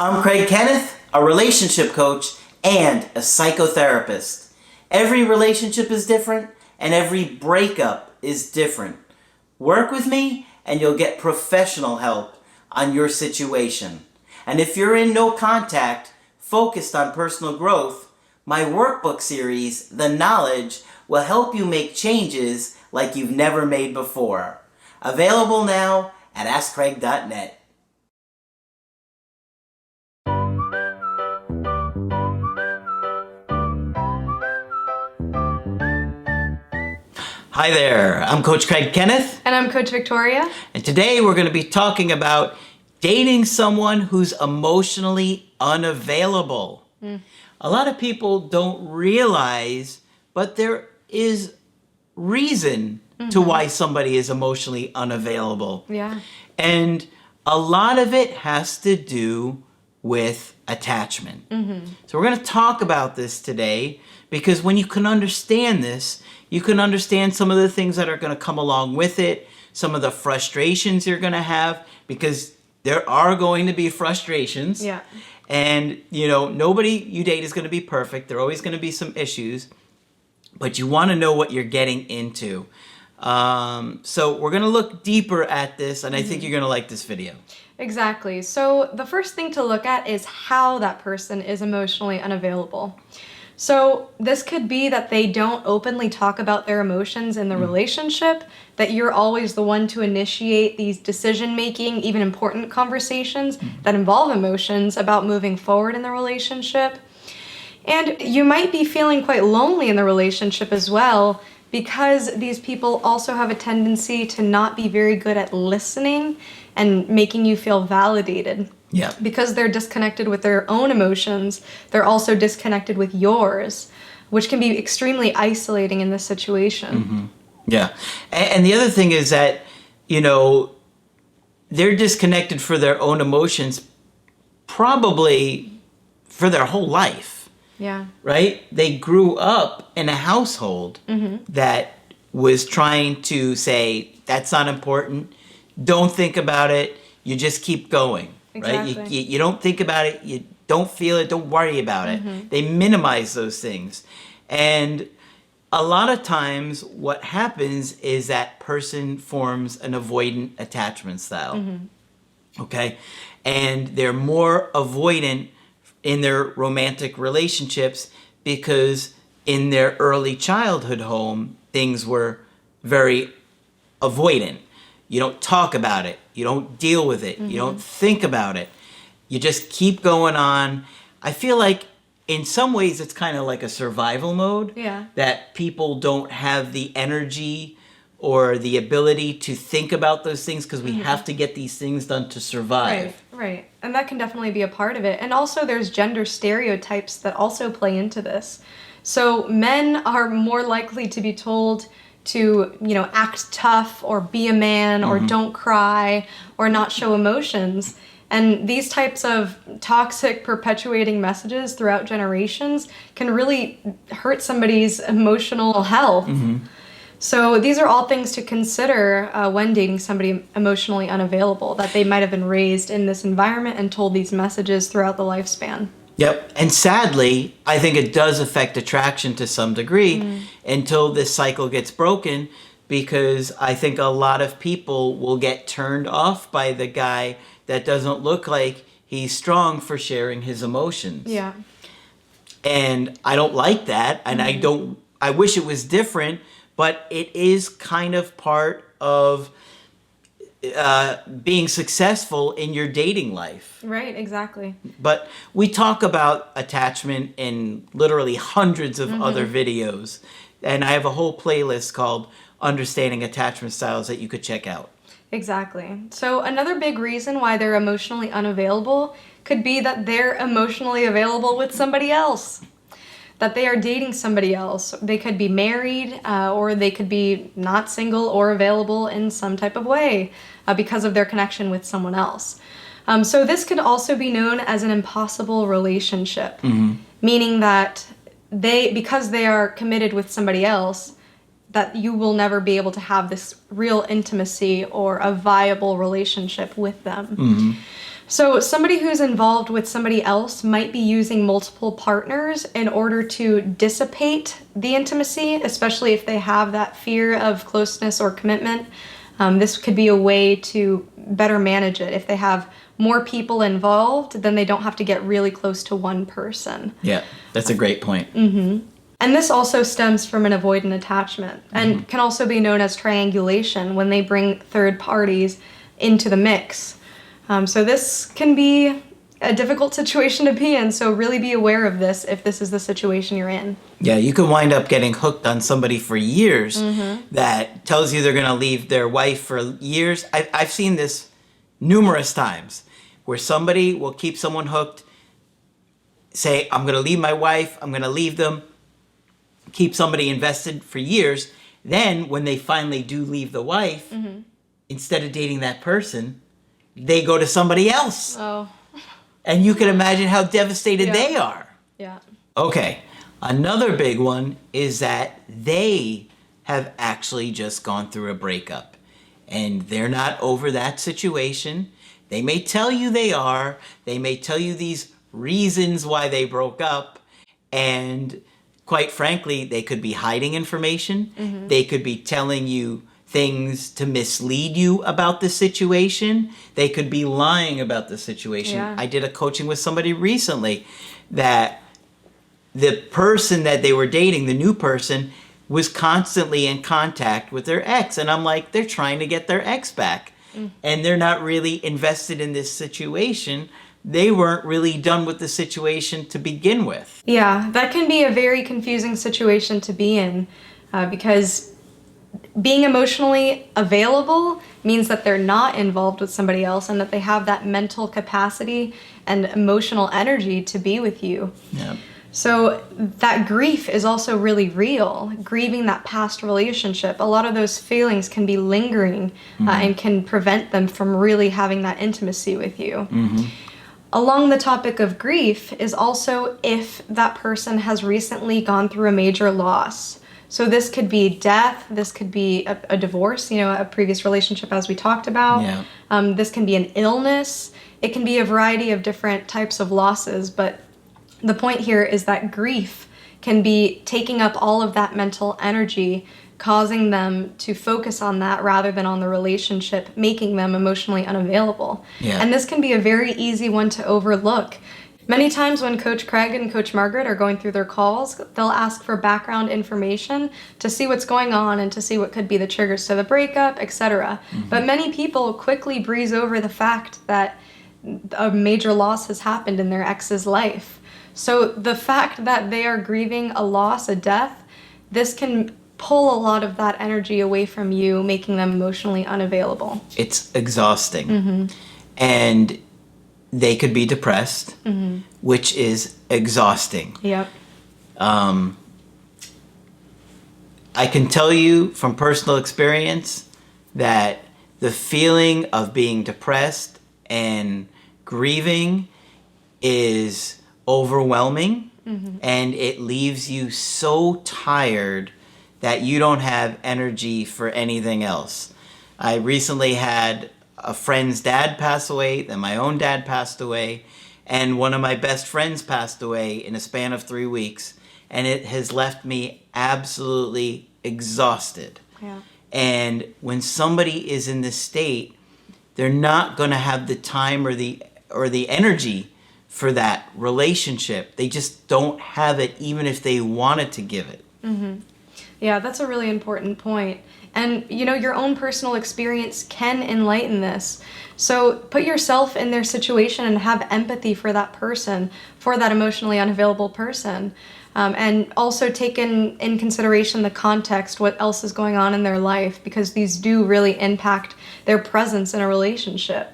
I'm Kenneth, a relationship coach and a psychotherapist. Every relationship is different and every breakup is different. Work with me and you'll get professional help on your situation. And if you're in no contact, focused on personal growth, my workbook series, The Knowledge, will help you make changes like you've never made before. Available now at AskCraig.net. Hi there, I'm Coach Craig Kenneth. And I'm Coach Victoria. And today we're going to be talking about dating someone who's emotionally unavailable. A lot of people don't realize, but there is reason to why somebody is emotionally unavailable. Yeah. And a lot of it has to do with attachment. So we're going to talk about this today because when you can understand this, you can understand some of the things that are going to come along with it, some of the frustrations you're going to have, because there are going to be frustrations. Yeah. And, you know, nobody you date is going to be perfect. There are always going to be some issues, but you want to know what you're getting into. So we're going to look deeper at this, and I think you're going to like this video. Exactly. So the first thing to look at is how that person is emotionally unavailable. So this could be that they don't openly talk about their emotions in the relationship, that you're always the one to initiate these decision-making, even important conversations that involve emotions about moving forward in the relationship. And you might be feeling quite lonely in the relationship as well, because these people also have a tendency to not be very good at listening and making you feel validated. Yeah. Because they're disconnected with their own emotions, they're also disconnected with yours, which can be extremely isolating in this situation. Yeah. And the other thing is that, you know, they're disconnected for their own emotions probably for their whole life. Yeah. Right? They grew up in a household that was trying to say, that's not important. Don't think about it. You just keep going. Exactly. Right? You don't think about it. You don't feel it. Don't worry about it. They minimize those things. And a lot of times what happens is that person forms an avoidant attachment style. Okay? And they're more avoidant in their romantic relationships because in their early childhood home, things were very avoidant. You don't talk about it. You don't deal with it. You don't think about it. You just keep going on. I feel like in some ways it's kind of like a survival mode. Yeah. That people don't have the energy or the ability to think about those things because we have to get these things done to survive. Right. And that can definitely be a part of it. And also there's gender stereotypes that also play into this. So men are more likely to be told to, you know, act tough or be a man or don't cry or not show emotions. And these types of toxic perpetuating messages throughout generations can really hurt somebody's emotional health. So these are all things to consider when dating somebody emotionally unavailable, that they might have been raised in this environment and told these messages throughout the lifespan. Yep. And sadly, I think it does affect attraction to some degree until this cycle gets broken, because I think a lot of people will get turned off by the guy that doesn't look like he's strong for sharing his emotions. Yeah. And I don't like that. And I wish it was different, but it is kind of part of being successful in your dating life. Right, exactly. But we talk about attachment in literally hundreds of other videos. And I have a whole playlist called Understanding Attachment Styles that you could check out. Exactly. So another big reason why they're emotionally unavailable could be that they're emotionally available with somebody else. That they are dating somebody else. They could be married or they could be not single or available in some type of way because of their connection with someone else. So this could also be known as an impossible relationship, meaning that because they are committed with somebody else, that you will never be able to have this real intimacy or a viable relationship with them. So somebody who's involved with somebody else might be using multiple partners in order to dissipate the intimacy, especially if they have that fear of closeness or commitment. This could be a way to better manage it. If they have more people involved, then they don't have to get really close to one person. Yeah, that's a great point. And this also stems from an avoidant attachment and can also be known as triangulation when they bring third parties into the mix. So this can be a difficult situation to be in, so really be aware of this if this is the situation you're in. Yeah, you can wind up getting hooked on somebody for years that tells you they're going to leave their wife for years. I've seen this numerous times where somebody will keep someone hooked, say, I'm going to leave my wife, I'm going to leave them, keep somebody invested for years. Then when they finally do leave the wife, instead of dating that person, they go to somebody else. Oh. And you can imagine how devastated they are. Yeah. Okay, another big one is that they have actually just gone through a breakup and they're not over that situation. They may tell you they are. They may tell you these reasons why they broke up, and quite frankly, they could be hiding information. They could be telling you things to mislead you about the situation. They could be lying about the situation. Yeah. I did a coaching with somebody recently that the person that they were dating, the new person, was constantly in contact with their ex. And I'm like, they're trying to get their ex back. And they're not really invested in this situation. They weren't really done with the situation to begin with. Yeah, that can be a very confusing situation to be in because being emotionally available means that they're not involved with somebody else and that they have that mental capacity and emotional energy to be with you. Yeah. So that grief is also really real, grieving that past relationship. A lot of those feelings can be lingering and can prevent them from really having that intimacy with you. Along the topic of grief is also if that person has recently gone through a major loss. So this could be death, this could be a divorce, a previous relationship as we talked about. Yeah. This can be an illness. It can be a variety of different types of losses, but the point here is that grief can be taking up all of that mental energy, causing them to focus on that rather than on the relationship, making them emotionally unavailable. Yeah. And this can be a very easy one to overlook. Many times when Coach Craig and Coach Margaret are going through their calls, they'll ask for background information to see what's going on and to see what could be the triggers to the breakup, etc. But many people quickly breeze over the fact that a major loss has happened in their ex's life. So the fact that they are grieving a loss, a death, this can pull a lot of that energy away from you, making them emotionally unavailable. It's exhausting. And they could be depressed, which is exhausting. Yep. I can tell you from personal experience that the feeling of being depressed and grieving is overwhelming, and it leaves you so tired that you don't have energy for anything else. I recently had a friend's dad pass away, then my own dad passed away, and one of my best friends passed away in a span of 3 weeks, and it has left me absolutely exhausted. Yeah. And when somebody is in this state, they're not going to have the time or the energy for that relationship. They just don't have it, even if they wanted to give it. Yeah, that's a really important point. And, your own personal experience can enlighten this. So put yourself in their situation and have empathy for that person, for that emotionally unavailable person. And also take in consideration the context, what else is going on in their life, because these do really impact their presence in a relationship.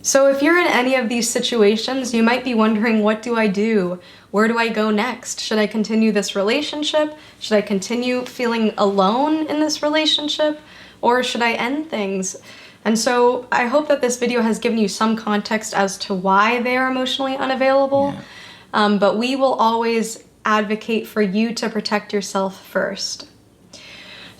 So if you're in any of these situations, you might be wondering, what do I do? Where do I go next? Should I continue this relationship? Should I continue feeling alone in this relationship? Or should I end things? And so I hope that this video has given you some context as to why they are emotionally unavailable. But we will always advocate for you to protect yourself first.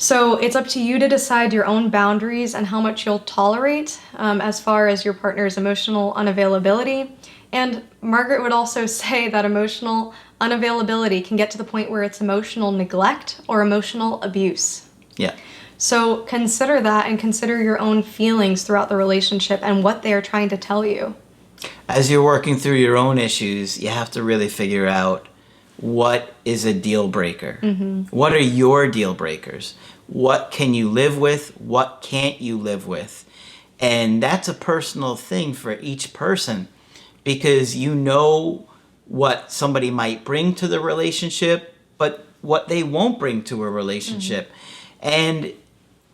So it's up to you to decide your own boundaries and how much you'll tolerate as far as your partner's emotional unavailability. And Margaret would also say that emotional unavailability can get to the point where it's emotional neglect or emotional abuse. Yeah. So consider that and consider your own feelings throughout the relationship and what they are trying to tell you. As you're working through your own issues, you have to really figure out what is a deal breaker. What are your deal breakers? What can you live with? What can't you live with? And that's a personal thing for each person, because you know what somebody might bring to the relationship, but what they won't bring to a relationship. And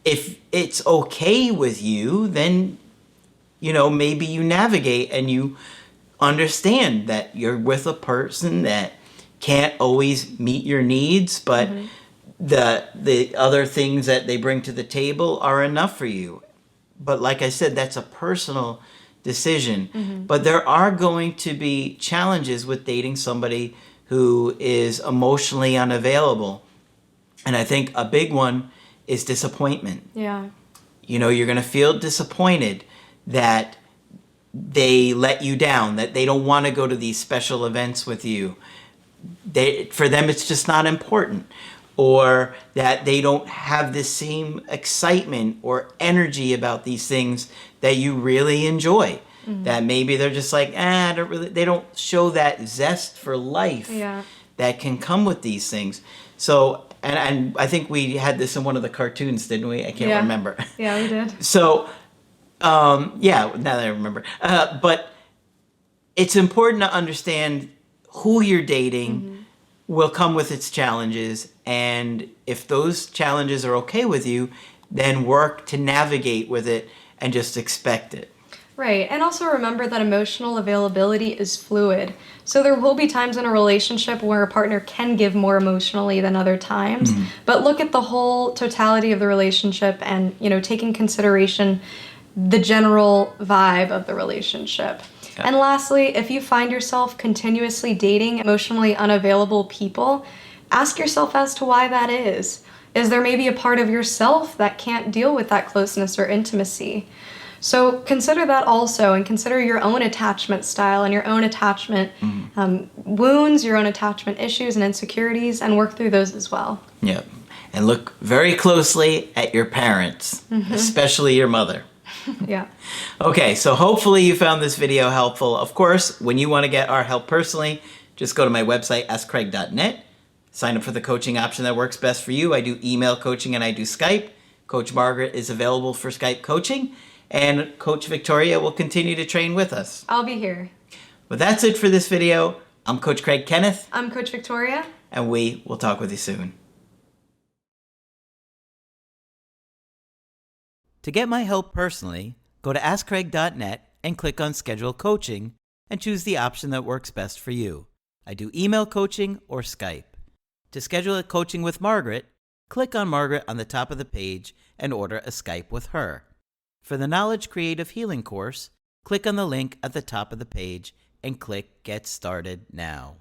if it's okay with you, then, maybe you navigate and you understand that you're with a person that can't always meet your needs, but the other things that they bring to the table are enough for you. But like I said, that's a personal decision. But there are going to be challenges with dating somebody who is emotionally unavailable. And I think a big one is disappointment. Yeah. You're going to feel disappointed that they let you down, that they don't want to go to these special events with you. For them, it's just not important. Or that they don't have the same excitement or energy about these things that you really enjoy. That maybe they're just like, they don't show that zest for life that can come with these things. So, and I think we had this in one of the cartoons, didn't we? I can't remember. Yeah, we did. So, now that I remember. But it's important to understand who you're dating will come with its challenges. And if those challenges are okay with you, then work to navigate with it and just expect it. Right, and also remember that emotional availability is fluid. So there will be times in a relationship where a partner can give more emotionally than other times, but look at the whole totality of the relationship and, take in consideration the general vibe of the relationship. And lastly, if you find yourself continuously dating emotionally unavailable people, ask yourself as to why that is. Is there maybe a part of yourself that can't deal with that closeness or intimacy? So consider that also, and consider your own attachment style and your own attachment wounds, your own attachment issues and insecurities, and work through those as well. Yeah. And look very closely at your parents, especially your mother. Yeah. Okay, so hopefully you found this video helpful. Of course, when you want to get our help personally, just go to my website, askcraig.net. Sign up for the coaching option that works best for you. I do email coaching and I do Skype. Coach Margaret is available for Skype coaching. And Coach Victoria will continue to train with us. I'll be here. But that's it for this video. I'm Coach Craig Kenneth. I'm Coach Victoria. And we will talk with you soon. To get my help personally, go to askcraig.net and click on Schedule Coaching and choose the option that works best for you. I do email coaching or Skype. To schedule a coaching with Margaret, click on Margaret on the top of the page and order a Skype with her. For the Knowledge Creative Healing course, click on the link at the top of the page and click Get Started Now.